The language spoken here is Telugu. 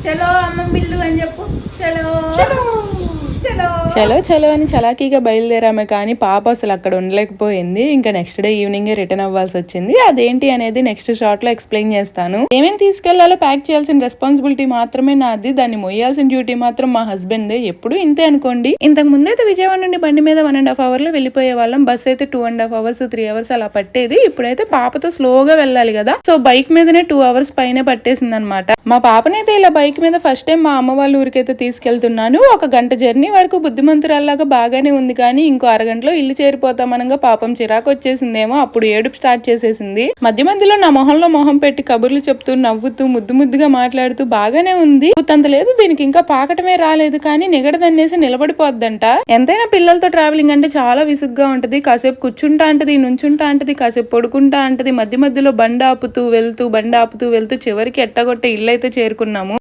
చలో అమ్మ బిల్లు అని చెప్పు. చలో చలో చలో చలో అని చలాకీగా బయలుదేరామే కానీ పాప అసలు అక్కడ ఉండలేకపోయింది. ఇంకా నెక్స్ట్ డే ఈవినింగ్ రిటర్న్ అవ్వాల్సి వచ్చింది. అదేంటి అనేది నెక్స్ట్ షార్ట్ లో ఎక్స్ప్లెయిన్ చేస్తాను. ఏమేమి తీసుకెళ్లాలో ప్యాక్ చేయాల్సిన రెస్పాన్సిబిలిటీ మాత్రమే నాది, దాన్ని మొయ్యాల్సిన డ్యూటీ మాత్రం మా హస్బెండ్. ఎప్పుడు ఇంతే అనుకోండి. ఇంతకు ముందైతే విజయవాడ నుండి బండి మీద 1.5 hours లో వెళ్ళిపోయే వాళ్ళం. బస్ అయితే 2.5 hours 3 hours అలా పట్టేది. ఇప్పుడైతే పాపతో స్లోగా వెళ్ళాలి కదా, సో బైక్ మీదనే 2 hours పైనే పట్టేసింది అనమాట. మా పాపనైతే ఇలా బైక్ మీద ఫస్ట్ టైం మా అమ్మ వాళ్ళ ఊరికైతే తీసుకెళ్తున్నాను. 1 గంట జర్నీ వరకు బుద్ధిమంతురాల్లాగా బాగానే ఉంది, కానీ ఇంకో అరగంటలో ఇల్లు చేరిపోతామనగా పాపం చిరాకు వచ్చేసిందేమో. అప్పుడు ఏడుపు స్టార్ట్ చేసేసింది. మధ్య మధ్యలో నా మొహంలో మొహం పెట్టి కబుర్లు చెప్తూ నవ్వుతూ ముద్దు ముద్దుగా మాట్లాడుతూ బాగానే ఉంది. అంత లేదు, దీనికి ఇంకా పాకటమే రాలేదు, కానీ నిగడదన్నేసి నిలబడిపోద్దంట. ఎంతైనా పిల్లలతో ట్రావెలింగ్ అంటే చాలా విసుగ్గా ఉంటది. కాసేపు కూర్చుంటా అంటది, నుంచుంటా అంటది, కాసేపు పడుకుంటా అంటది. మధ్య మధ్యలో బండి ఆపుతూ వెళ్తూ చివరికి ఎట్టగొట్టే ఇల్లు అయితే చేరుకున్నాము.